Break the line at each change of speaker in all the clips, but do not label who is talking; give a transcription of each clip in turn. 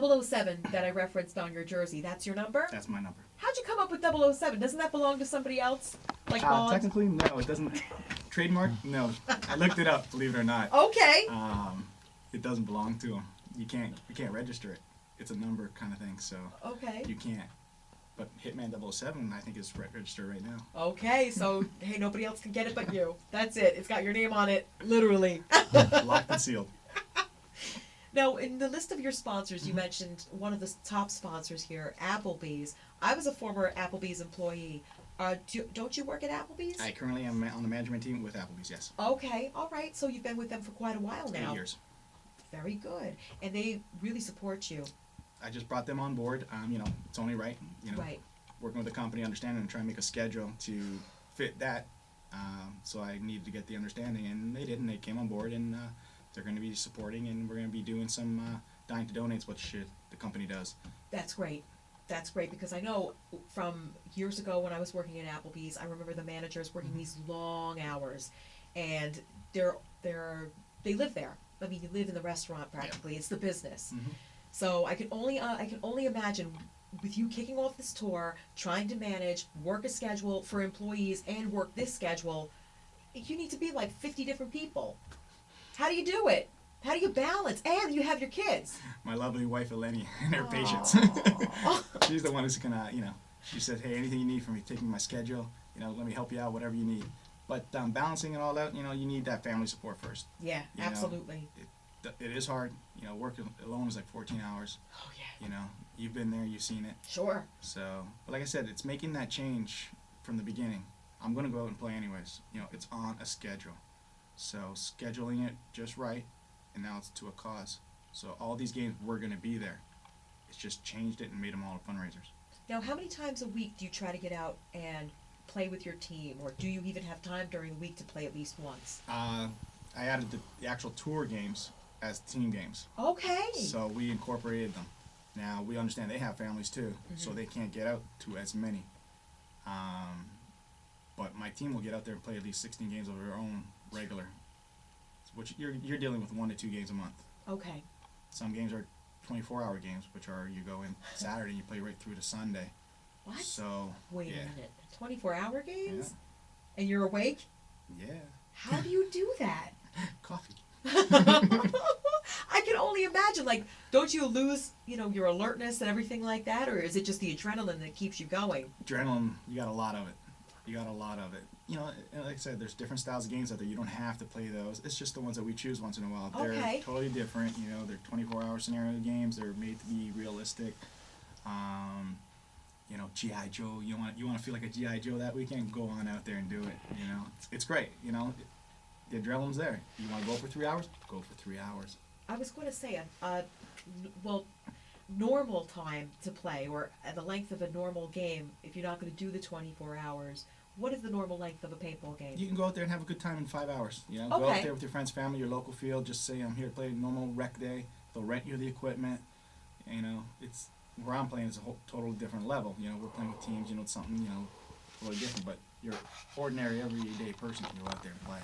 007 that I referenced on your jersey, that's your number?
That's my number.
How'd you come up with 007? Doesn't that belong to somebody else? Like Bond?
Technically, no, it doesn't. Trademark? No. I looked it up, believe it or not.
Okay.
It doesn't belong to them. You can't register it. It's a number kind of thing, so
Okay.
you can't. But Hitman 007, I think, is registered right now.
Okay, so, hey, nobody else can get it but you. That's it. It's got your name on it, literally.
Locked and sealed.
Now, in the list of your sponsors, you mentioned one of the top sponsors here, Applebee's. I was a former Applebee's employee. Don't you work at Applebee's?
I currently am on the management team with Applebee's, yes.
Okay, all right. So you've been with them for quite a while now.
8 years.
Very good. And they really support you.
I just brought them on board. It's only right.
Right.
Working with the company, understanding, and trying to make a schedule to fit that. So I needed to get the understanding, and they did, and they came on board, and they're going to be supporting, and we're going to be doing some Dying to Donate's, which the company does.
That's great. That's great, because I know from years ago when I was working at Applebee's, I remember the managers working these long hours, and they live there. I mean, you live in the restaurant practically. Yeah. It's the business. Mm-hmm. So I can only imagine with you kicking off this tour, trying to manage, work a schedule for employees, and work this schedule. You need to be like 50 different people. How do you do it? How do you balance? And you have your kids.
My lovely wife, Eleni, and her patience. She's the one who's gonna, she said, hey, anything you need from me, take me my schedule, let me help you out, whatever you need. But balancing and all that, you need that family support first.
Yeah, absolutely.
It is hard. Working alone is like 14 hours.
Oh, yeah.
You've been there, you've seen it.
Sure.
So, but like I said, it's making that change from the beginning. I'm going to go out and play anyways. It's on a schedule. So, scheduling it just right, and now it's to a cause. So, all these games were going to be there. It's just changed it and made them all fundraisers.
Now, how many times a week do you try to get out and play with your team, or do you even have time during the week to play at least once?
I added the actual tour games as team games.
Okay.
So we incorporated them. Now we understand they have families too, so they can't get out to as many. But my team will get out there and play at least 16 games of their own regular, which you're dealing with 1 to 2 games a month.
Okay.
Some games are 24-hour games, which are you go in Saturday and you play right through to Sunday.
What?
So
wait a minute, 24-hour games?
Yeah.
And you're awake?
Yeah.
How do you do that?
Coffee.
I can only imagine. Like, don't you lose, your alertness and everything like that, or is it just the adrenaline that keeps you going?
Adrenaline, you got a lot of it. And like I said, there's different styles of games out there. You don't have to play those. It's just the ones that we choose once in a while.
Okay.
They're totally different. They're 24-hour scenario games. They're made to be realistic. G.I. Joe. You want to feel like a G.I. Joe that weekend? Go on out there and do it. It's great. The adrenaline's there. You want to go for 3 hours? Go for 3 hours.
I was going to say, normal time to play, or the length of a normal game, if you're not going to do the 24 hours, what is the normal length of a paintball game?
You can go out there and have a good time in 5 hours. Go out there with your friends, family, your local field. Just say, I'm here to play a normal rec day. They'll rent you the equipment. It's where I'm playing is a whole total different level. We're playing with teams. It's something totally different. But your ordinary, everyday person can go out there and play.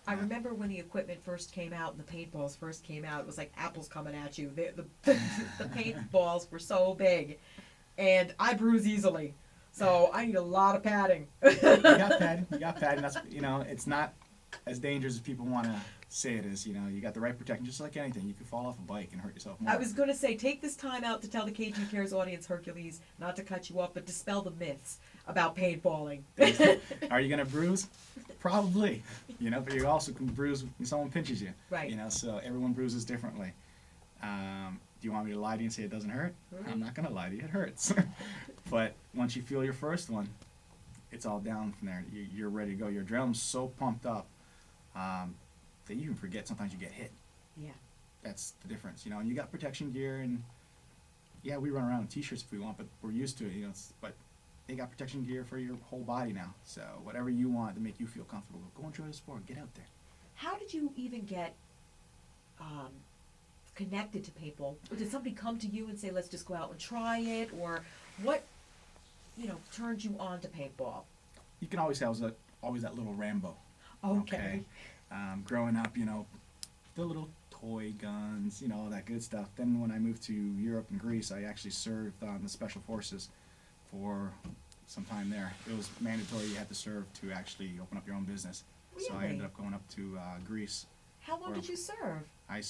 I remember when the equipment first came out and the paintballs first came out, it was like apples coming at you. The paintballs were so big, and I bruise easily, so I need a lot of padding.
You got padding. That's it's not as dangerous as people want to say it is. You got the right protection. Just like anything, you could fall off a bike and hurt yourself more.
I was going to say, take this time out to tell the KTU Cares audience, Hercules, not to cut you off, but dispel the myths about paintballing.
Are you going to bruise? Probably. But you also can bruise when someone pinches you.
Right.
So everyone bruises differently. Do you want me to lie to you and say it doesn't hurt? I'm not going to lie to you. It hurts. But once you feel your first one, it's all down from there. You're ready to go. Your adrenaline's so pumped up that you even forget sometimes you get hit.
Yeah.
That's the difference. And you got protection gear, and yeah, we run around in t-shirts if we want, but we're used to it. But they got protection gear for your whole body now. So whatever you want to make you feel comfortable, go enjoy the sport. Get out there.
How did you even get connected to paintball? Did somebody come to you and say, let's just go out and try it? Or what, turned you on to paintball?
You can always have always that little Rambo.
Okay.
Growing up, the little toy guns, all that good stuff. Then when I moved to Europe and Greece, I actually served on the special forces for some time there. It was mandatory you had to serve to actually open up your own business.
Really?
So I ended up going up to Greece.
How long did you serve?
I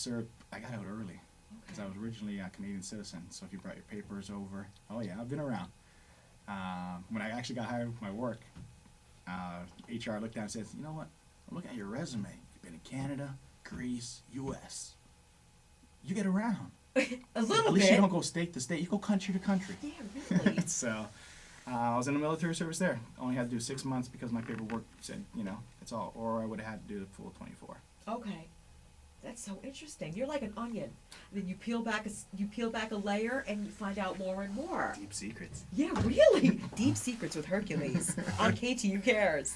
got out early because I was originally a Canadian citizen. So if you brought your papers over, oh yeah, I've been around. When I actually got hired with my work, HR looked down and said, you know what, I'm looking at your resume. You've been in Canada, Greece, U.S. You get around.
A little
At least
bit.
you don't go state to state. You go country to country.
Yeah, really.
So I was in the military service there. Only had to do 6 months because my paperwork said, it's all. Or I would have had to do the full 24.
Okay, that's so interesting. You're like an onion. Then you peel back a layer, and you find out more and more.
Deep secrets.
Yeah, really. Deep Secrets with Hercules on KTU Cares.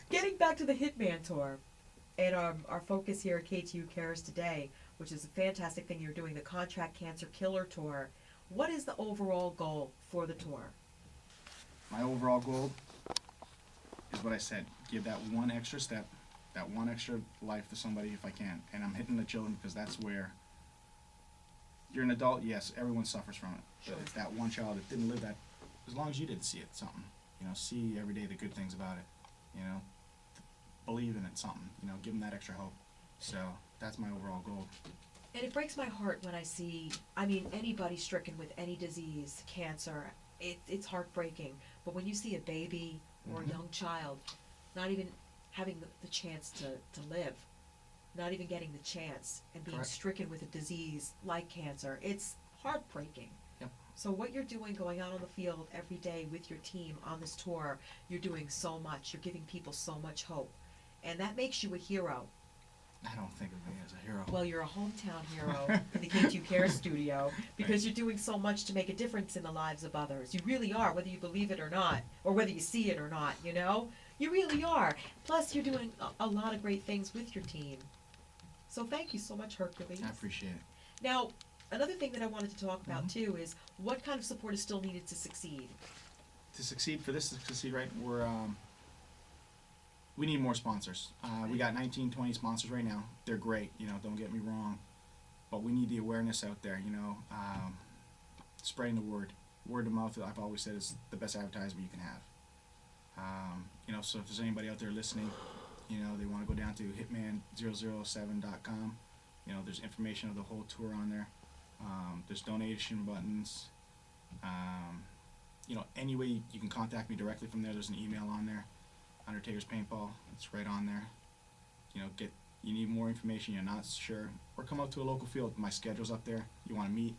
Getting back to the Hitman Tour, and our focus here at KTU Cares today, which is a fantastic thing you're doing, the Contract Cancer Killer Tour. What is the overall goal for the tour?
My overall goal is what I said. Give that one extra step, that one extra life to somebody if I can. And I'm hitting the children because that's where you're an adult. Yes, everyone suffers from it.
Sure.
But it's that one child that didn't live that, as long as you did see it, something. See every day the good things about it. Believe in it, something. Give them that extra hope. So that's my overall goal.
And it breaks my heart when I see, anybody stricken with any disease, cancer, it's heartbreaking. But when you see a baby or a young child not even having the chance to live, not even getting the chance, and being
Correct.
stricken with a disease like cancer, it's heartbreaking.
Yep.
So what you're doing, going out on the field every day with your team on this tour, you're doing so much. You're giving people so much hope. And that makes you a hero.
I don't think of me as a hero.
Well, you're a hometown hero in the K2 Care studio because you're doing so much to make a difference in the lives of others. You really are, whether you believe it or not, or whether you see it or not, You really are. Plus, you're doing a lot of great things with your team. So thank you so much, Hercules.
I appreciate it.
Now, another thing that I wanted to talk about, too, is what kind of support is still needed to succeed?
To succeed, right, we need more sponsors. We got 19, 20 sponsors right now. They're great, don't get me wrong. But we need the awareness out there, spreading the word. Word of mouth, I've always said, is the best advertisement you can have. So if there's anybody out there listening, they want to go down to hitman007.com. There's information of the whole tour on there. There's donation buttons. Any way you can contact me directly from there. There's an email on there. Undertaker's Paintball, it's right on there. You need more information, you're not sure, or come up to a local field. My schedule's up there. You want to meet,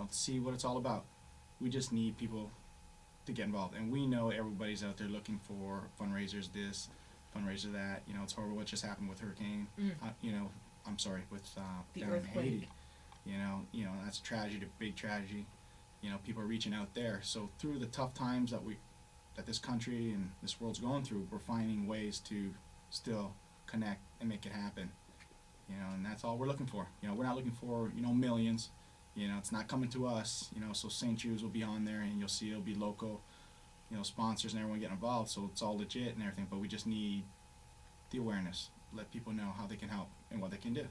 see what it's all about. We just need people to get involved, and we know everybody's out there looking for fundraisers, this, fundraiser that. It's horrible what just happened with Hurricane. I'm sorry, with
The
down
earthquake.
in Haiti. That's a tragedy, a big tragedy. People are reaching out there. So through the tough times that this country and this world's going through, we're finding ways to still connect and make it happen. And that's all we're looking for. We're not looking for, millions. It's not coming to us. So St. Jude's will be on there, and you'll see it'll be local, sponsors and everyone getting involved. So it's all legit and everything, but we just need the awareness. Let people know how they can help and what they can do.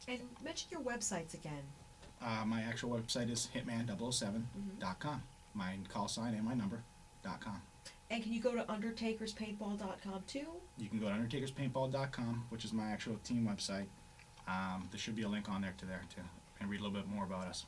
And mention your websites again.
My actual website is hitman007.com. My call sign and my number.com.
And can you go to undertakerspaintball.com too?
You can go to undertakerspaintball.com, which is my actual team website. There should be a link on there too, and read a little bit more about us.